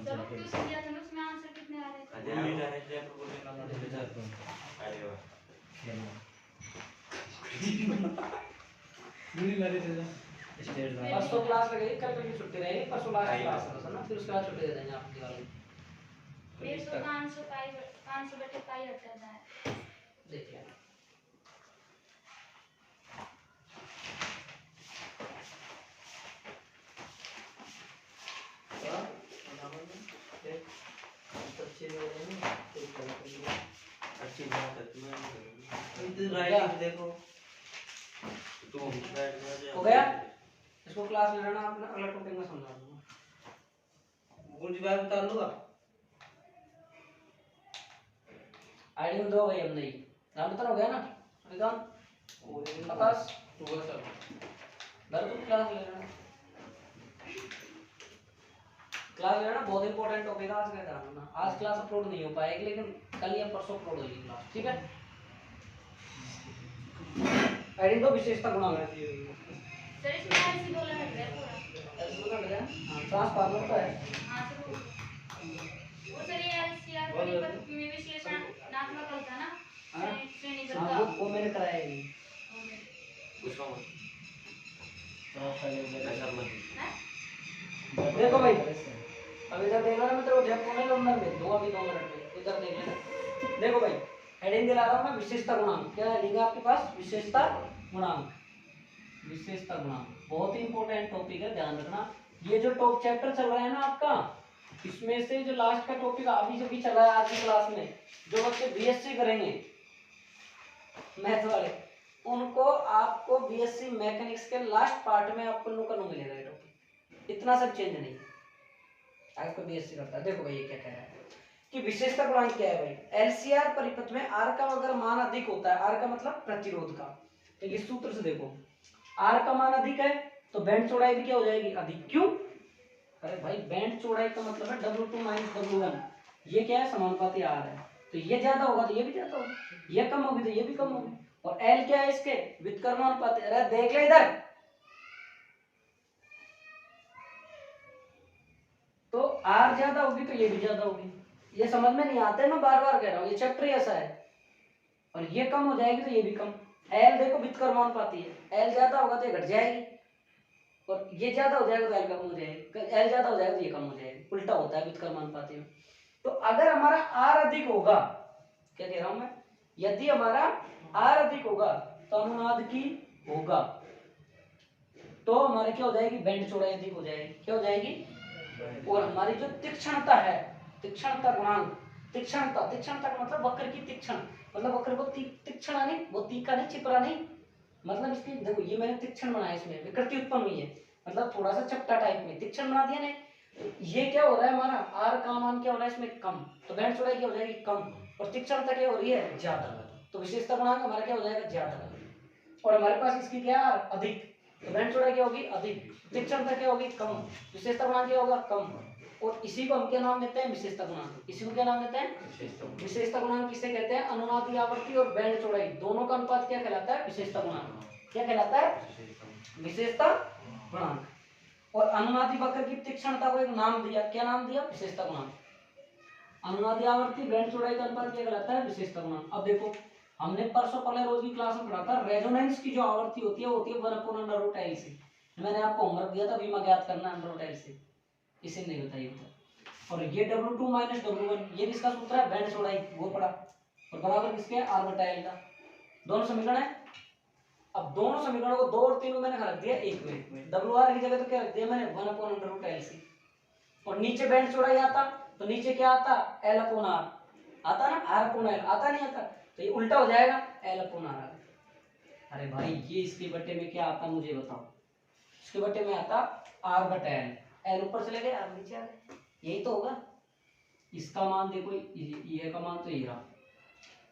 चलो ट्यूशन दिया था ना उसमें आंसर कितने आ रहे थे? अजय जा रहे थे बोले ना ले जाते हैं अरे वाह नहीं ला रहे थे स्टेट परसों क्लास लगेगी कल की छुट्टी रहेगी परसों लास्ट क्लास है ना फिर उसके बाद छुट्टी दे देंगे आप दिवाली 150 500 बटे पाई हटा जाए। देख लेना अच्छी बात है तुम्हें राइटिंग देखो तो हो गया इसको क्लास में रहना अपना अगला टॉपिक में समझा दूंगा गुंजी भाई बता लूंगा आईडी में दो भाई हम नहीं नाम बता हो गया ना एकदम आकाश होगा सर घर तुम क्लास ले लेना क्लास लेना बहुत इंपॉर्टेंट टॉपिक है आज का ध्यान रखना आज क्लास अपलोड नहीं हो पाएगी लेकिन कल या परसों अपलोड होगी क्लास ठीक है आईडी तो विशेषता गुणा है सर इसमें ऐसी बोला हट गया पूरा। ऐसे बोला गया हां ट्रांसफार्मर तो है हाँ सर वो सर ये एलसीआर परिपथ में विश्लेषणात्मक होता ना हाँ? श्रेणीबद्ध हां वो मैंने कराया ही उसका हैं? देखो भाई अब इधर देख लेना मैं तेरे को जब फोन है नंबर भेज दूंगा अभी 2 मिनट में इधर देख लेना देखो भाई हेडिंग दिला रहा हूं मैं विशेषता गुणांक क्या हेडिंग है आपके पास विशेषता गुणांक विशेषता गुणांक बहुत ही इंपॉर्टेंट टॉपिक है ध्यान रखना ये जो टॉप चैप्टर चल रहा है ना आपका इसमें से जो लास्ट का टॉपिक अभी से भी चल रहा है आज की क्लास में जो बच्चे बीएससी करेंगे मैथ वाले उनको आपको बीएससी मैकेनिक्स के लास्ट पार्ट में आपको नुकन मिलेगा ये टॉपिक इतना सब चेंज नहीं आपको बीएससी करता है देखो भाई ये क्या कह रहा है कि विशेषता गुणांक क्या है भाई एलसीआर परिपथ में आर का अगर मान अधिक होता है आर का मतलब प्रतिरोध का तो इस सूत्र से देखो आर का मान अधिक है तो बैंड चौड़ाई भी क्या हो जाएगी अधिक क्यों अरे भाई बैंड चौड़ाई का मतलब है W2 - W1 ये क्या है समानुपाती आर है तो ये ज्यादा होगा तो ये भी ज्यादा होगा ये कम होगी तो ये भी कम होगी और L क्या है इसके व्युत्क्रमानुपाती अरे देख ले इधर तो आर ज्यादा होगी तो ये भी ज्यादा होगी। ये समझ में नहीं आते, मैं बार बार कह रहा हूँ, ये चैप्टर ऐसा है। और ये कम हो जाएगी तो ये भी कम। एल देखो व्युत्क्रमानुपाती है, एल ज्यादा होगा तो ये घट जाएगी, और ये ज्यादा हो जाएगा तो एल कम हो जाएगी, एल ज्यादा हो जाएगा तो ये कम हो जाएगी, उल्टा होता है व्युत्क्रमानुपाती में। तो अगर हमारा आर अधिक होगा, क्या कह रहा हूं मैं, यदि हमारा आर अधिक होगा तो अनुनाद की होगा, तो हमारे क्या हो जाएगी, बैंड चौड़ाई अधिक हो जाएगी, क्या हो जाएगी। और हमारी जो तीक्ष्णता है, तीक्ष्णता गुणांक, तीक्ष्णता, तीक्ष्णता का मतलब वक्र की तीक्ष्ण, मतलब वक्र को तीक्ष्ण नहीं, वो तीखा नहीं, चिपरा नहीं, मतलब इसकी देखो ये मैंने तीक्ष्ण बनाया, इसमें विकृति उत्पन्न हुई है, मतलब थोड़ा सा चपटा टाइप में तीक्ष्ण बना दिया नहीं। ये क्या हो रहा है, हमारा आर का मान क्या हो रहा है इसमें, कम, तो बैंड चौड़ाई क्या हो जाएगी, कम, और तीक्ष्णता क्या हो रही है, ज्यादा, तो विशेषता गुणांक हमारा क्या हो जाएगा, ज्यादा। और हमारे पास इसकी क्या है, अधिक, तो बैंड चौड़ाई क्या होगी, अधिक, तीक्ष्णता क्या होगी, कम, विशेषता गुणांक क्या होगा, कम। और इसी को हम क्या नाम देते हैं, विशेषता गुणांक। इसी को क्या नाम देते हैं, विशेषता गुणांक। किसे कहते हैं, अनुनादी आवृत्ति और बैंड चौड़ाई दोनों का अनुपात क्या कहलाता है, विशेषता गुणांक। क्या कहलाता है, विशेषता गुणांक। और अनुनादी वक्र की तीक्ष्णता को एक नाम दिया, क्या नाम दिया, विशेषता गुणांक। अनुनादी आवृत्ति बैंड चौड़ाई का अनुपात क्या कहलाता है, विशेषता गुणांक। अब देखो हमने परसों पहले रोज की क्लास में पढ़ा था, रेजोनेंस की जो आवृत्ति होती है वो होती है 1/√LC। मैंने आपको होमवर्क दिया था विमा ज्ञात करना √LC, इसे नहीं बताइए था। और ये W2 - W1 ये किसका सूत्र है, बैंड चौड़ाई, वो पढ़ा, और बराबर किसके, R/L का। दोनों समीकरण है। अब दोनों समीकरणों को 2 और 3 को मैंने रख दिया एक में, WR की जगह तो क्या रख दिया मैंने, 1/√LC। और नीचे बैंड चौड़ाई आता तो नीचे क्या आता, L/R आता ना, R/L आता नहीं आता, तो ये उल्टा हो जाएगा, L/R। अरे भाई ये इसके बट्टे में क्या आता मुझे बताओ, इसके बट्टे में आता R/L, L ऊपर चले गए, R नीचे आ गए, यही तो होगा। इसका मान देखो, ये का मान तो ये रहा,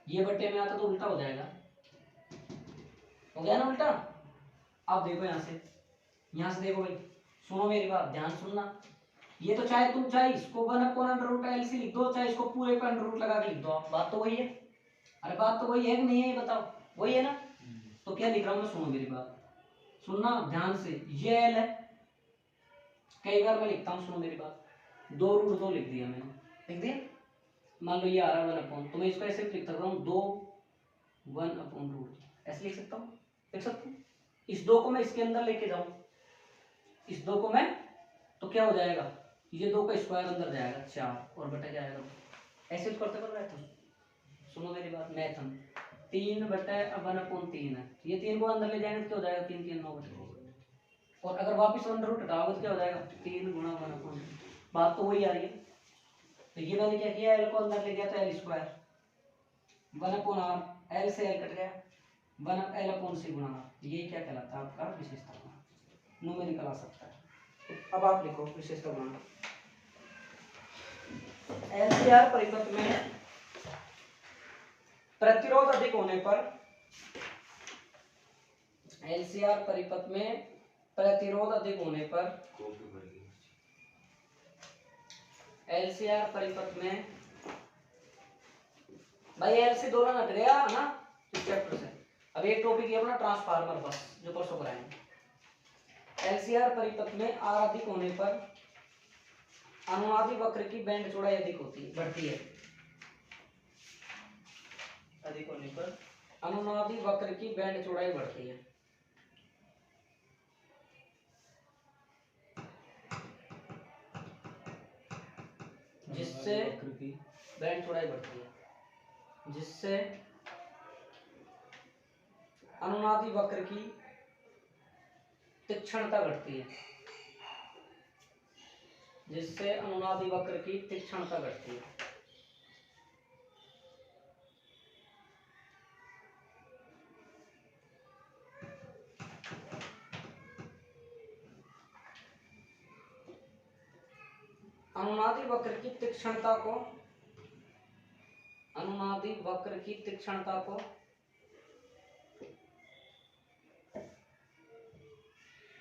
ये बट्टे में आता तो उल्टा हो जाएगा, हो गया ना उल्टा। अब देखो यहाँ से देखो भाई, सुनो मेरी बात, ध्यान सुनना। ये तो चाहे तुम चाहे इसको 1/√LC लिख दो, चाहे इसको पूरे पे अंडर रूट लगा के लिख दो, बात तो वही है। अरे बात तो वही है कि नहीं है, ये बताओ, वही है ना। तो क्या लिख रहा हूं मैं, सुनो मेरी बात, सुनना ध्यान से। ये L है, कई बार मैं लिखता हूँ, सुनो मेरी बात, 2√2 लिख दिया मैंने, लिख दिया। मान लो ये आ रहा है 1/, तो मैं इसको ऐसे लिख सकता हूँ 2 1/√, ऐसे लिख सकता हूँ, लिख सकता हूँ। इस 2 को मैं इसके अंदर लेके जाऊं, इस 2 को मैं, तो क्या हो जाएगा, ये 2 का स्क्वायर अंदर जाएगा 4, और बटा क्या आएगा, ऐसे तो करते कर रहे थे। सुनो मेरी बात, मैथ हम 3/1/3 है, ये 3 को अंदर ले जाएंगे तो क्या हो जाएगा, 3 3 9, और अगर वापस अंडर रूट हटाओगे तो क्या हो जाएगा, 3 × 1/3। बात तो वही आ रही है। तो ये मैंने क्या किया, L को अंदर ले गया तो L² 1/R, L से L कट गया, 1L/C गुणा R, ये क्या कहलाता है आपका, विशेषता गुणांक। न्यूमेरिकल आ सकता है। अब आप लिखो विशेषता गुणांक। LCR परिपथ में प्रतिरोध अधिक होने पर, LCR परिपथ में प्रतिरोध अधिक होने पर, LCR परिपथ में भाई LC दोनों हट गया ना इस चैप्टर से। अब एक टॉपिक ये अपना ट्रांसफार्मर बस, जो परसों कराएंगे। LCR परिपथ में R अधिक होने पर अनुनादी वक्र की बैंड चौड़ाई अधिक होती है, बढ़ती है। अधिक होने पर अनुनादी वक्र की बैंड चौड़ाई बढ़ती है, जिससे बैंड चौड़ाई बढ़ती है, जिससे अनुनादी वक्र की तीक्ष्णता घटती है, जिससे अनुनादी वक्र की तीक्ष्णता घटती है। अनुनादी वक्र की तीक्ष्णता को, अनुनादी वक्र की तीक्ष्णता को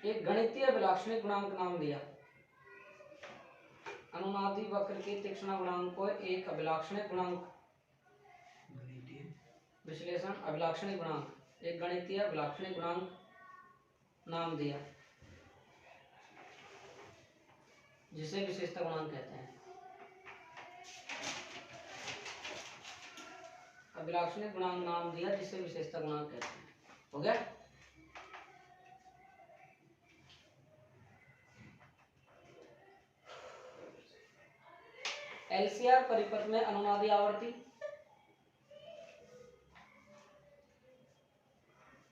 एक गणितीय अभिलाक्षणिक गुणांक नाम दिया। अनुनादी वक्र की तीक्ष्ण गुणांक को एक अभिलाक्षणिक गुणांक, विश्लेषण अभिलाक्षणिक गुणांक, एक गणितीय अभिलाक्षणिक गुणांक नाम दिया। जिसे विशेषता गुणांक कहते हैं। अभिलाष ने गुणांक नाम दिया जिसे विशेषता गुणांक कहते हैं। हो गया। एलसीआर परिपथ में अनुनादी आवर्ती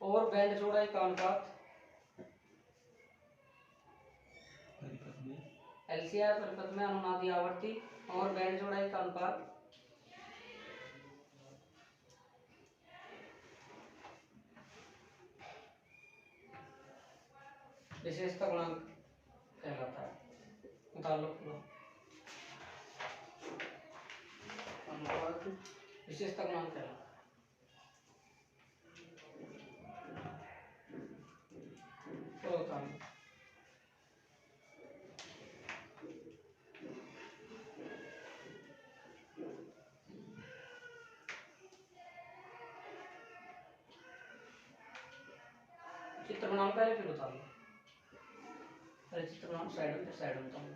और बैंड चौड़ाई का अनुपात। एलसीआर परिपथ में अनुनादी आवर्ती और बैंड चौड़ाई का अनुपात विशेषता गुणांक कहलाता है। उतार लो पूरा। अनुपात विशेषता गुणांक कहलाता है। पूरा उतार लो। चित्र बनाओ पहले फिर उतार लो। पहले चित्र बनाओ साइड में, फिर साइड में उतार लो।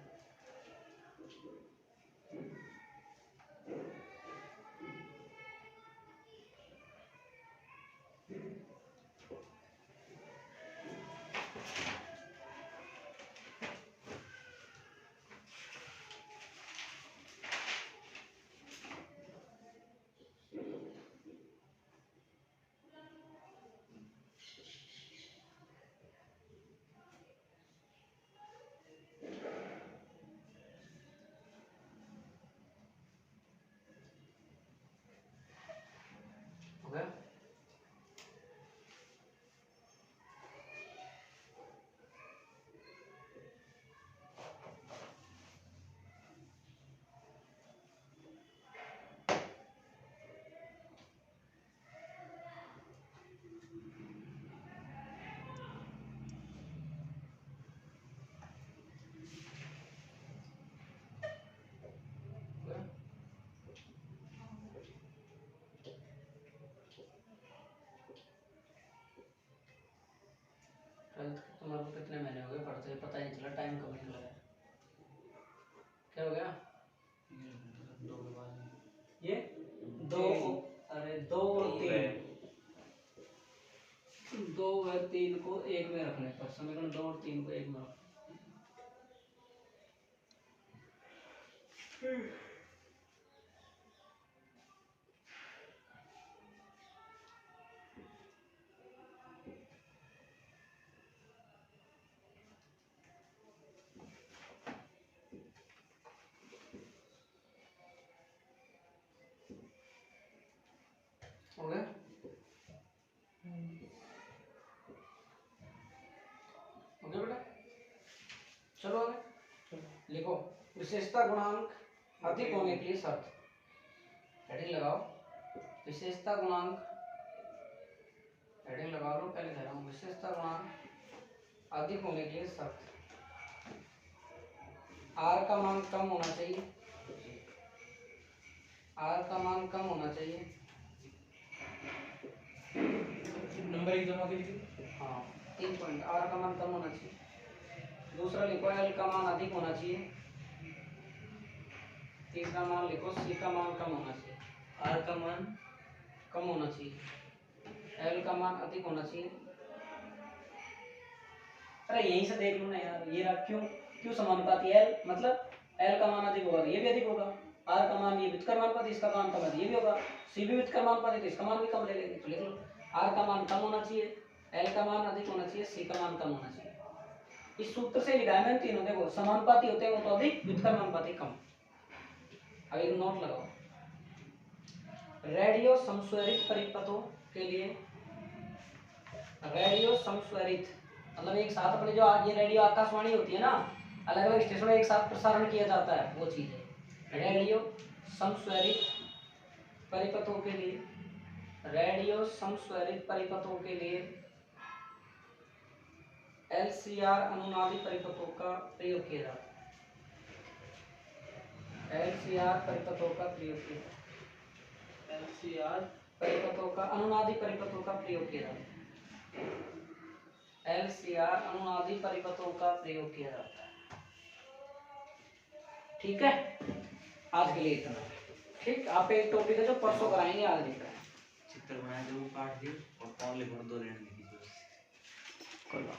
हो गया। तुम्हारे को कितने महीने हो गए पढ़ते, पता ही नहीं चला टाइम कब निकला है। क्या हो गया? ये दो, अरे दो और तीन, दो व तीन को एक में रखने पर समीकरण दो और तीन को एक में रखो। हो गया। हो गया बेटा, चलो आगे लिखो। विशेषता गुणांक अधिक होने के लिए शर्त। हेडिंग लगाओ विशेषता गुणांक, हेडिंग लगा लो। पहले कह रहा हूँ विशेषता गुणांक अधिक होने के लिए शर्त। आर का मान कम होना चाहिए, आर का मान कम होना चाहिए। नंबर एक जमा कीजिए। हाँ 3 पॉइंट, आर का मान कम होना चाहिए। दूसरा लिखो एल का मान अधिक होना चाहिए। तीसरा मान लिखो सी का मान कम होना चाहिए। आर का मान कम होना चाहिए, एल का मान अधिक होना चाहिए। अरे यहीं से देख लो ना यार, ये रहा क्यों क्यों समानुपाती। एल मतलब एल का मान अधिक होगा तो ये भी अधिक होगा। आर का मान ये व्युत्क्रम अनुपात, इसका मान कम है तो ये भी होगा। सी भी व्युत्क्रम अनुपात है तो इसका मान भी कम ले लेंगे। तो लिख लो आर का मान कम होना चाहिए, एल का मान अधिक होना चाहिए, सी का मान कम होना चाहिए। इस सूत्र से लिखा है मैंने तीनों। देखो समानुपाती होते हैं वो तो अधिक, व्युत्क्रम अनुपाती कम। अब एक नोट लगाओ। रेडियो समस्वरित परिपथों के लिए, रेडियो समस्वरित मतलब एक साथ अपने जो ये रेडियो आकाशवाणी होती है ना, अलग अलग स्टेशनों एक साथ प्रसारण किया जाता है, वो चीज है रेडियो समस्वरित परिपथों के लिए। रेडियो समस्वरित परिपथों के लिए एलसीआर अनुनादी परिपथों का प्रयोग किया जाता है। एलसीआर परिपथों का प्रयोग किया जाता है। एलसीआर परिपथों का, अनुनादी परिपथों का प्रयोग किया जाता है। एलसीआर अनुनादी परिपथों का प्रयोग किया जाता है। ठीक है, आज के लिए इतना। ठीक, आप एक टॉपिक है जो परसों कराएंगे, आज लिख रहे हैं। चित्र बनाए थे वो काट दिए और कौन लिखो 2 रेंट लिखी थी उससे। कोई बात